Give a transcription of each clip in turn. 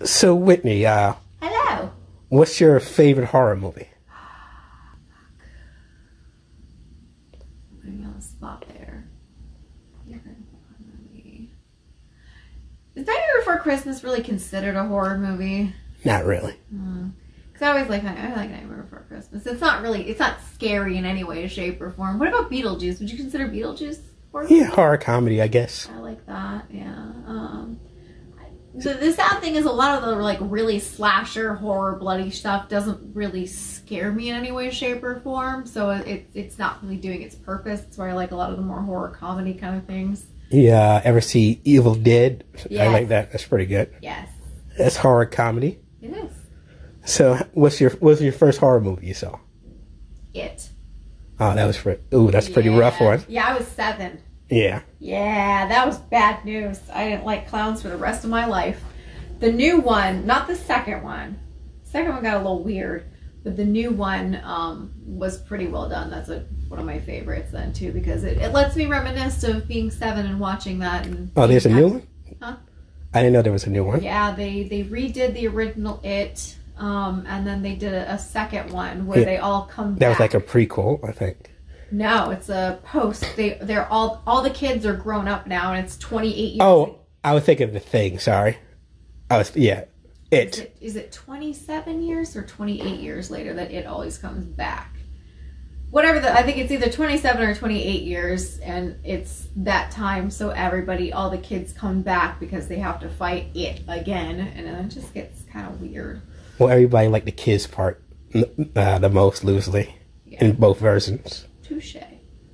So, Whitney, Hello. what's your favorite horror movie? Putting me on the spot there. Is Nightmare Before Christmas really considered a horror movie? Not really. Because I always like Nightmare Before Christmas. It's not scary in any way, shape, or form. What about Beetlejuice? Would you consider Beetlejuice horror movie? Yeah, horror comedy, I guess. I like that, yeah. The sad thing is a lot of the like really slasher, horror, bloody stuff doesn't really scare me in any way, shape, or form. So it's not really doing its purpose. That's why I like a lot of the more horror comedy kind of things. Yeah, ever see Evil Dead? Yes. I like that. That's pretty good. Yes. That's horror comedy. It is. So, what's your first horror movie you saw? It. Oh, that was that's a pretty rough one. Yeah, I was 7. Yeah. Yeah, that was bad news. I didn't like clowns for the rest of my life. The new one, not the second one. The second one got a little weird, but the new one was pretty well done. That's one of my favorites then too, because it lets me reminisce of being 7 and watching that. And oh, there's a new one? Huh? I didn't know there was a new one. Yeah, they redid the original It, and then they did a second one where they all come back. That was like a prequel, I think. No, it's a post. They're all the kids are grown up now, and it's 28 years. Oh, I was thinking of The Thing. Sorry, It. Is it 27 years or 28 years later that It always comes back? Whatever. I think it's either 27 or 28 years, and it's that time. So all the kids come back because they have to fight It again, and then it just gets kind of weird. Well, everybody liked the kids part the most loosely in both versions. Touche.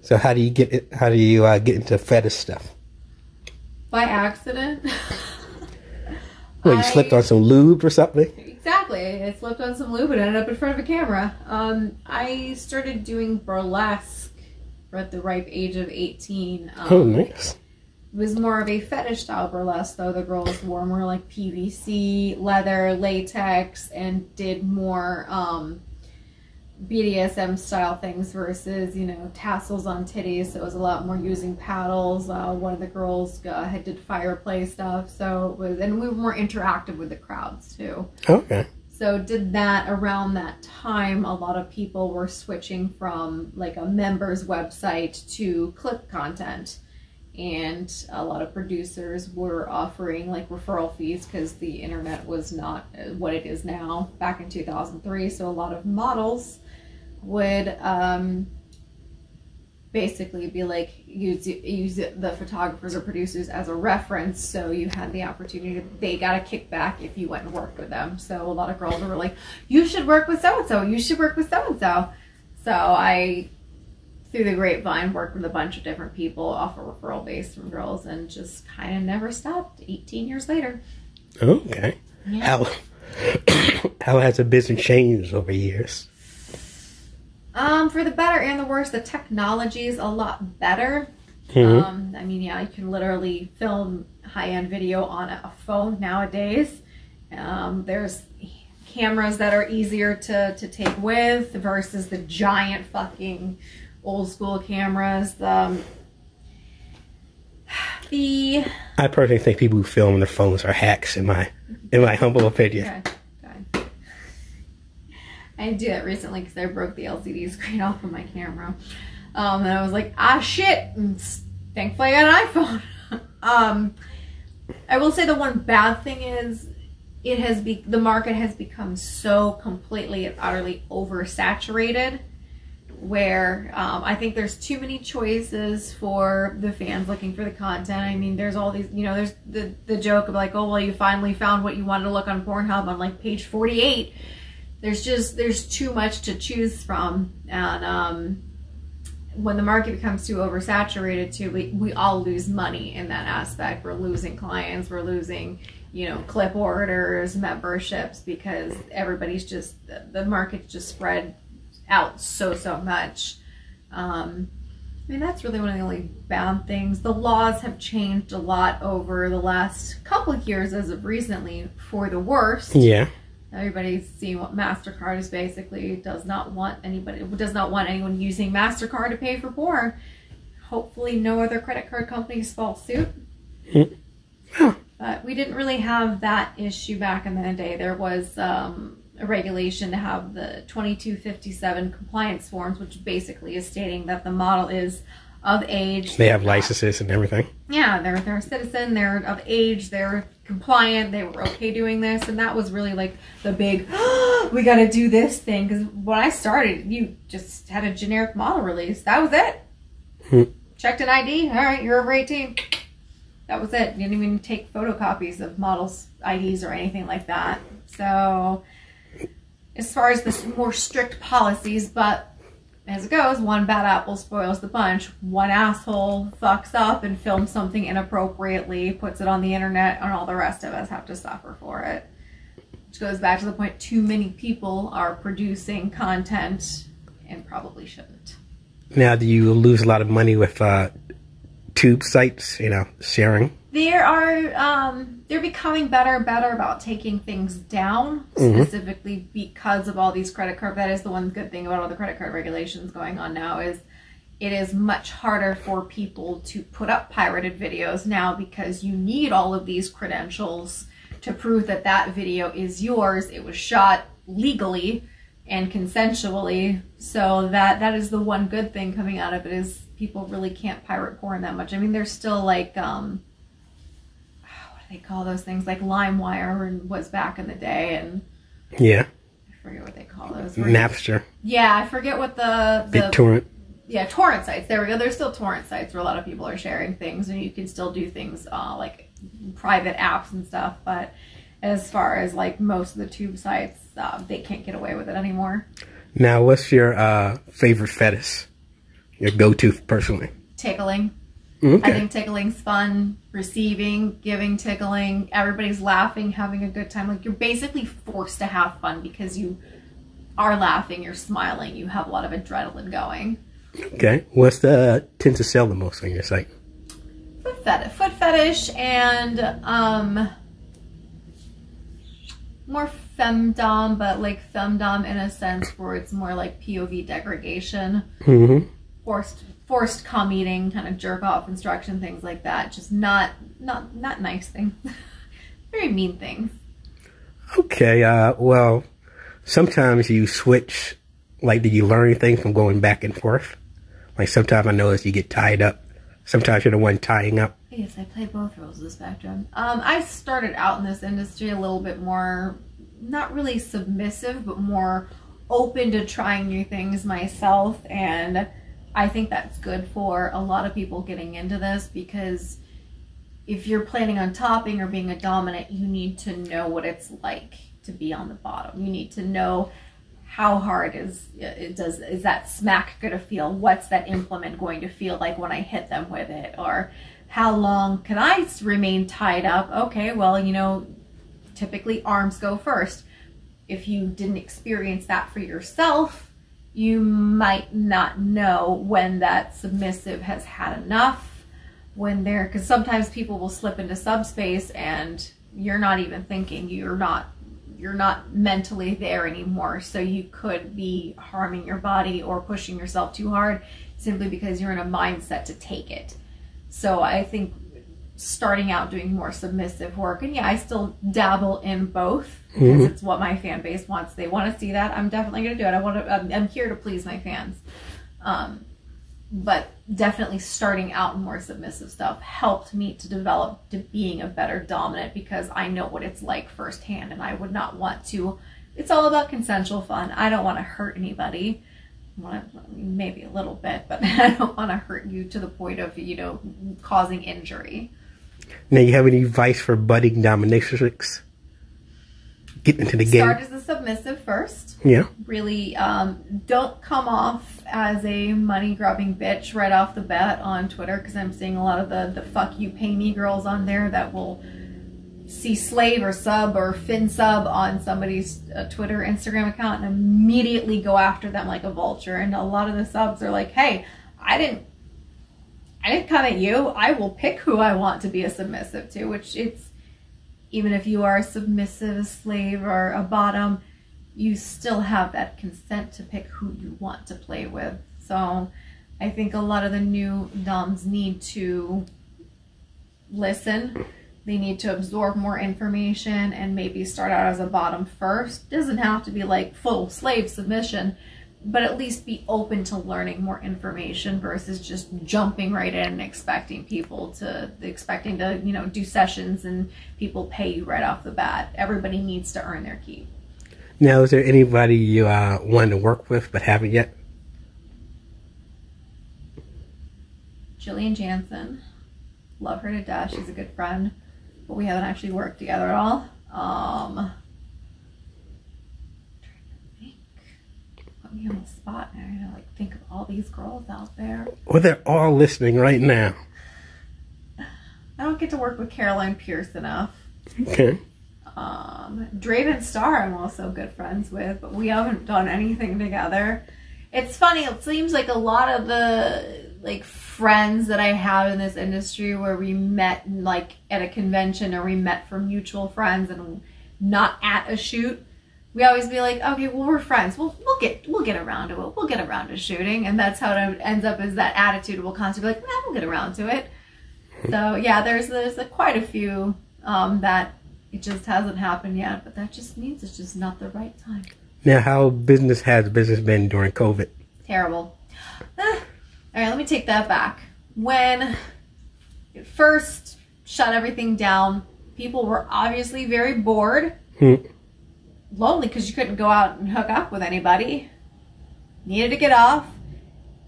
So how do you get into fetish stuff? By accident. Well, you slipped on some lube or something? Exactly. I slipped on some lube and ended up in front of a camera. I started doing burlesque at the ripe age of 18. Oh, nice. It was more of a fetish style burlesque, though. The girls wore more like PVC, leather, latex, and did more BDSM style things versus, tassels on titties. So it was a lot more using paddles. One of the girls did fire play stuff. And we were more interactive with the crowds too. Okay. So did that around that time. A lot of people were switching from like a members website to clip content. And a lot of producers were offering like referral fees because the internet was not what it is now back in 2003. So a lot of models would basically be like use the photographers or producers as a reference, so you had the opportunity they got a kickback if you went and worked with them. So a lot of girls were like, you should work with so-and-so, you should work with so-and-so. So I, through the grapevine, worked with a bunch of different people off a referral base from girls, and just kind of never stopped 18 years later. Okay. Yeah. How has the business changed over years? For the better and the worse. The technology is a lot better. Mm-hmm. I mean, yeah, you can literally film high-end video on a phone nowadays. There's cameras that are easier to take with versus the giant fucking old school cameras. I personally think people who film on their phones are hacks, in my humble opinion. Okay. I did do that recently because I broke the LCD screen off of my camera. And I was like, shit. And thankfully I got an iPhone. I will say the one bad thing is the market has become so completely and utterly oversaturated, where I think there's too many choices for the fans looking for the content. I mean, there's all these, there's the joke of like, oh, well, you finally found what you wanted to look on Pornhub on like page 48. There's too much to choose from, and when the market becomes too oversaturated too, we all lose money in that aspect. We're losing clients, we're losing, clip orders, memberships, because everybody's just, the market's just spread out so much. I mean, that's really one of the only bad things. The laws have changed a lot over the last couple of years as of recently for the worst. Yeah. Everybody's seeing what MasterCard is basically does not want anyone using MasterCard to pay for porn. Hopefully no other credit card companies follow suit. But we didn't really have that issue back in the day. There was a regulation to have the 2257 compliance forms, which basically is stating that the model is of age. They have licenses and everything. Yeah, they're a citizen, they're of age, they're compliant, they were okay doing this, and that was really like the big, we gotta do this thing, because when I started, you just had a generic model release. That was it. Checked an ID, all right, you're over 18. That was it. You didn't even take photocopies of models' IDs or anything like that. So, as far as the more strict policies, but as it goes, one bad apple spoils the bunch. One asshole fucks up and films something inappropriately, puts it on the internet, and all the rest of us have to suffer for it. Which goes back to the point, too many people are producing content and probably shouldn't. Now, do you lose a lot of money with tube sites, you know, sharing? They're becoming better and better about taking things down, specifically because of all these credit card. That is the one good thing about all the credit card regulations going on now, is it is much harder for people to put up pirated videos now, because you need all of these credentials to prove that that video is yours. It was shot legally and consensually. So that is the one good thing coming out of it, is people really can't pirate porn that much. I mean, there's still like, what do they call those things? Like LimeWire was back in the day, and yeah, I forget what they call those. Napster. Yeah, I forget what the BitTorrent. Yeah, torrent sites. There we go. There's still torrent sites where a lot of people are sharing things, and you can still do things like private apps and stuff. But as far as like most of the tube sites, they can't get away with it anymore. Now, what's your favorite fetish? Your go-to personally? Tickling. Okay. I think tickling's fun. Receiving, giving tickling. Everybody's laughing, having a good time. Like, you're basically forced to have fun because you are laughing, you're smiling, you have a lot of adrenaline going. Okay. What's the tend to sell the most on your site? Foot fetish and more femdom, but like femdom in a sense where it's more like POV degradation. Forced cum eating, kind of jerk off instruction, things like that. Just not nice things. Very mean things. Okay, well, sometimes you switch, like, do you learn anything from going back and forth? Like, sometimes I notice you get tied up. Sometimes you're the one tying up. Yes, I play both roles of the spectrum. I started out in this industry a little bit more, not really submissive, but more open to trying new things myself, and I think that's good for a lot of people getting into this, because if you're planning on topping or being a dominant, you need to know what it's like to be on the bottom. You need to know how hard is that smack going to feel? What's that implement going to feel like when I hit them with it? Or how long can I remain tied up? Okay, well, you know, typically arms go first. If you didn't experience that for yourself, you might not know when that submissive has had enough, when they're, because sometimes people will slip into subspace and you're not even thinking, you're not mentally there anymore. So you could be harming your body or pushing yourself too hard simply because you're in a mindset to take it. So I think starting out doing more submissive work, and yeah, I still dabble in both because it's what my fan base wants. They want to see that. I'm definitely going to do it. I'm here to please my fans. But definitely starting out in more submissive stuff helped me to develop to being a better dominant, because I know what it's like firsthand, and I would not want to. It's all about consensual fun. I don't want to hurt anybody. Maybe a little bit, but I don't want to hurt you to the point of, you know, causing injury. Now, you have any advice for budding dominatrix? Get into the game. Start as a submissive first. Yeah. Really, don't come off as a money-grubbing bitch right off the bat on Twitter, because I'm seeing a lot of the fuck you pay me girls on there that will see slave or sub or fin sub on somebody's Twitter, Instagram account and immediately go after them like a vulture. And a lot of the subs are like, hey, I didn't come at you. I will pick who I want to be a submissive to, which it's, even if you are a submissive, a slave, or a bottom, you still have that consent to pick who you want to play with. So I think a lot of the new doms need to listen they need to absorb more information and maybe start out as a bottom first. Doesn't have to be like full slave submission, but at least be open to learning more information versus just jumping right in and expecting to, you know, do sessions and people pay you right off the bat. Everybody needs to earn their keep. Now, is there anybody you want to work with but haven't yet? Jillian Jansen. Love her to death. She's a good friend, but we haven't actually worked together at all. Put me on the spot now. I gotta like think of all these girls out there. Well, they're all listening right now. I don't get to work with Caroline Pierce enough. Okay. Draven Star I'm also good friends with, but we haven't done anything together. It's funny, it seems like a lot of the like friends that I have in this industry where we met like at a convention or we met for mutual friends and not at a shoot, we always be like, okay, well, we're friends. We'll get around to it. We'll get around to shooting. And that's how it ends up, is that attitude. We'll constantly be like, we'll get around to it. So yeah, there's quite a few that it just hasn't happened yet, but that just means it's just not the right time. Now, how has business been during COVID? Terrible. All right, let me take that back. When it first shut everything down, people were obviously very bored. Lonely because you couldn't go out and hook up with anybody. Needed to get off.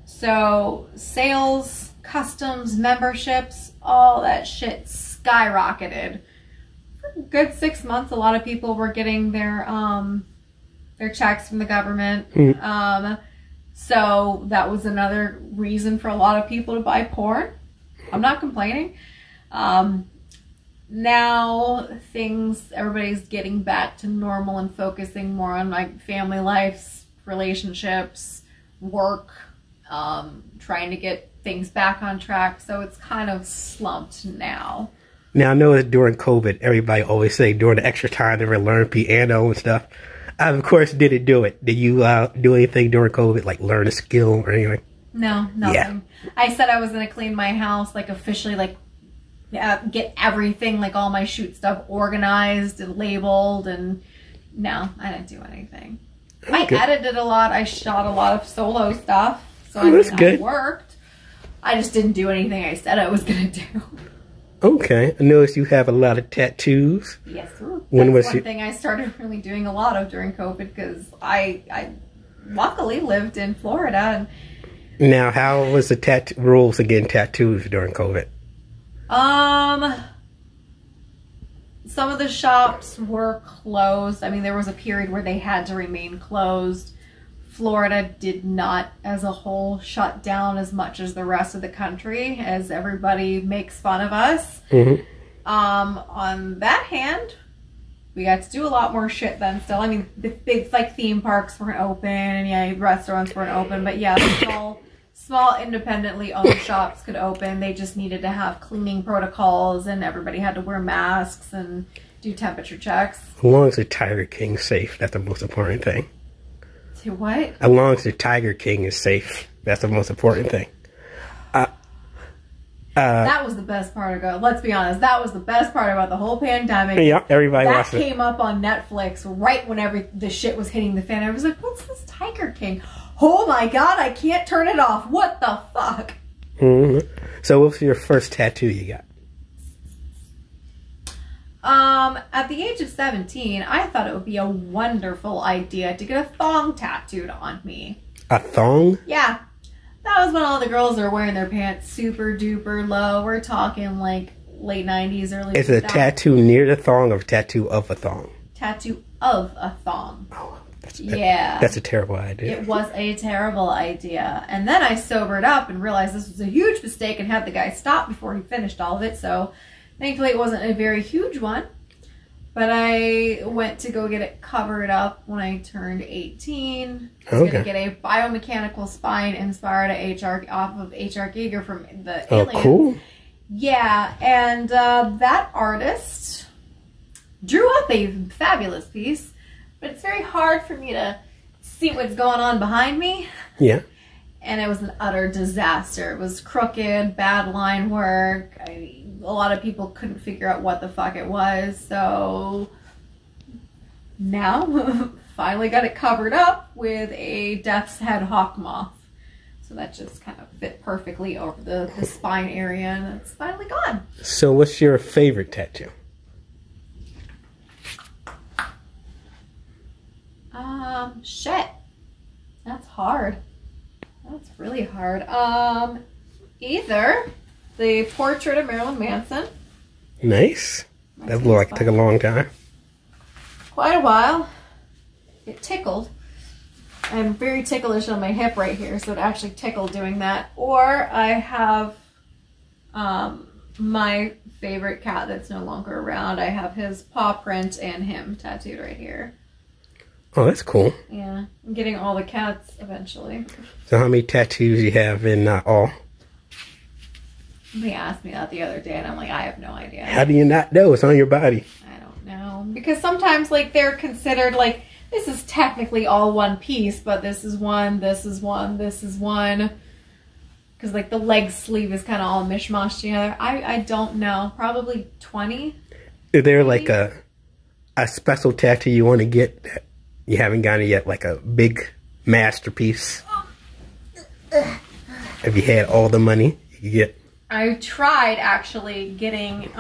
So sales, customs, memberships, all that shit skyrocketed. For a good 6 months, a lot of people were getting their checks from the government. So that was another reason for a lot of people to buy porn. I'm not complaining. Now everybody's getting back to normal and focusing more on like family lives, relationships, work, trying to get things back on track. So it's kind of slumped now. Now, I know that during COVID, everybody always say during the extra time they were learning piano and stuff. I, of course, didn't do it. Did you do anything during COVID, like learn a skill or anything? No, nothing. Yeah. I said I was going to clean my house, like officially, like get everything, like all my shoot stuff organized and labeled, and no, I didn't do anything. Okay. I edited a lot. I shot a lot of solo stuff, so that's good. It worked. I just didn't do anything I said I was going to do. Okay, I noticed you have a lot of tattoos. Yes, that's one thing I started really doing a lot of during COVID, because I luckily lived in Florida. And now, how was the rules of getting tattoos during COVID? Some of the shops were closed. I mean, there was a period where they had to remain closed. Florida did not, as a whole, shut down as much as the rest of the country, as everybody makes fun of us. On that hand, we got to do a lot more shit then still. I mean, the big, like, theme parks weren't open, and yeah, restaurants weren't open, but yeah, the small independently owned shops could open. They just needed to have cleaning protocols, and everybody had to wear masks and do temperature checks. As long as the Tiger King's safe, that's the most important thing. What? As long as the Tiger King is safe, that's the most important thing. That was the best part of it. Let's be honest, that was the best part about the whole pandemic. Yeah, everybody watched it. That came up on Netflix right when the shit was hitting the fan. I was like, what's this Tiger King? Oh my god, I can't turn it off. What the fuck? So what's your first tattoo you got? At the age of 17, I thought it would be a wonderful idea to get a thong tattooed on me. A thong? Yeah. That was when all the girls are wearing their pants super duper low. We're talking like late 90s, early 2000s. Is it a tattoo near the thong or a tattoo of a thong? Tattoo of a thong. Oh, that's a terrible idea. It was a terrible idea. And then I sobered up and realized this was a huge mistake and had the guy stop before he finished all of it. So thankfully it wasn't a very huge one. But I went to go get it covered up when I turned 18. I was going to get a biomechanical spine inspired off of H.R. Giger from the Aliens. Oh, cool. Yeah, and that artist drew up a fabulous piece, but it's very hard for me to see what's going on behind me. Yeah. And it was an utter disaster. It was crooked, bad line work. a lot of people couldn't figure out what the fuck it was. So now finally got it covered up with a death's head hawk moth. So that just kind of fit perfectly over the spine area, and it's finally gone. So what's your favorite tattoo? Shit. That's hard. That's really hard. Either the portrait of Marilyn Manson. Nice. That looked like it took a long time. Quite a while. It tickled. I'm very ticklish on my hip right here, so it actually tickled doing that. Or I have my favorite cat that's no longer around. I have his paw print and him tattooed right here. Oh, that's cool. Yeah, I'm getting all the cats eventually. So how many tattoos do you have in all? They asked me that the other day, and I'm like, I have no idea. How do you not know? It's on your body. I don't know. Because sometimes, like, they're considered, like, this is technically all one piece, but this is one, this is one, this is one. Because, like, the leg sleeve is kind of all mishmashed together. I don't know. Probably 20. Is there, like, a special tattoo you want to get that you haven't gotten yet? Like a big masterpiece? If you had all the money you could get? I tried, actually, getting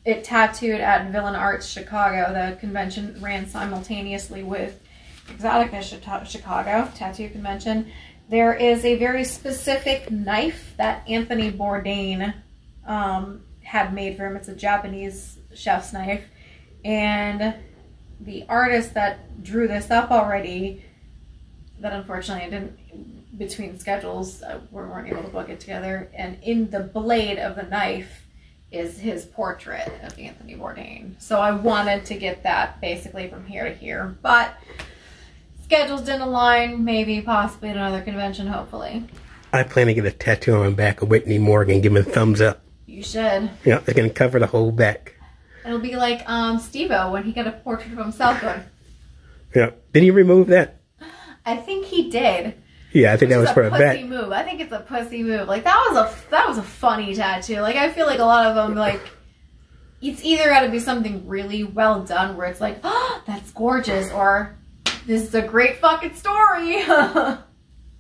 it tattooed at Villain Arts Chicago. The convention ran simultaneously with Exotica Chicago Tattoo Convention. There is a very specific knife that Anthony Bourdain had made for him. It's a Japanese chef's knife. And the artist that drew this up already, that unfortunately I didn't, between schedules, we weren't able to book it together. And in the blade of the knife is his portrait of Anthony Bourdain. So I wanted to get that basically from here to here. But schedules didn't align. Maybe, possibly at another convention, hopefully. I plan to get a tattoo on the back of Whitney Morgan, give him a thumbs up. You should. Yeah, they can cover the whole back. It'll be like Steve-O when he got a portrait of himself going. Yeah. Did he remove that? I think he did. Yeah, I think that was for a bet. Pussy move. I think it's a pussy move. Like that was a funny tattoo. Like I feel like a lot of them, like it's either got to be something really well done where it's like, oh, that's gorgeous, or this is a great fucking story.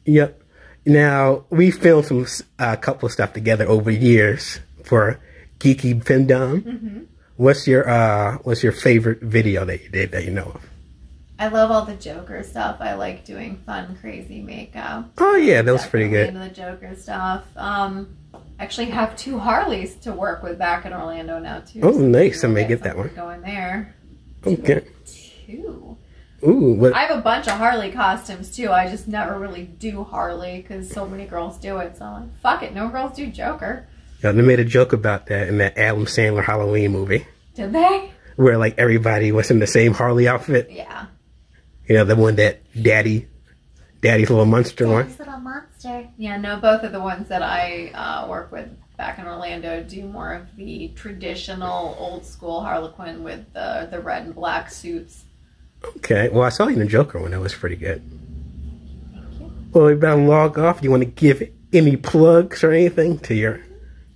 Yep. Now we filmed some couple of stuff together over years for Geeky Findom. Mm-hmm. What's your favorite video that you did that you know of? I love all the Joker stuff. I like doing fun, crazy makeup. Oh yeah, that was pretty good. Into the Joker stuff. Actually have 2 Harleys to work with back in Orlando now too. Oh, so nice! I may get that one. Going there. Okay. 2. Ooh, what? I have a bunch of Harley costumes too. I just never really do Harley because so many girls do it. So I'm like, fuck it, no girls do Joker. Yeah, they made a joke about that in that Adam Sandler Halloween movie. Did they? Where like everybody was in the same Harley outfit. Yeah. You know, the one that Daddy's Little Monster one. Daddy's Little Monster. Yeah, no, both of the ones that I work with back in Orlando do more of the traditional old school Harlequin with the red and black suits. Okay, well I saw you in the Joker one. That was pretty good. Thank you. Well, we better log off. You want to give any plugs or anything to your...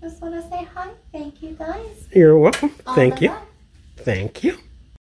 Just want to say hi. Thank you guys. You're welcome. Thank you. Bye. Thank you.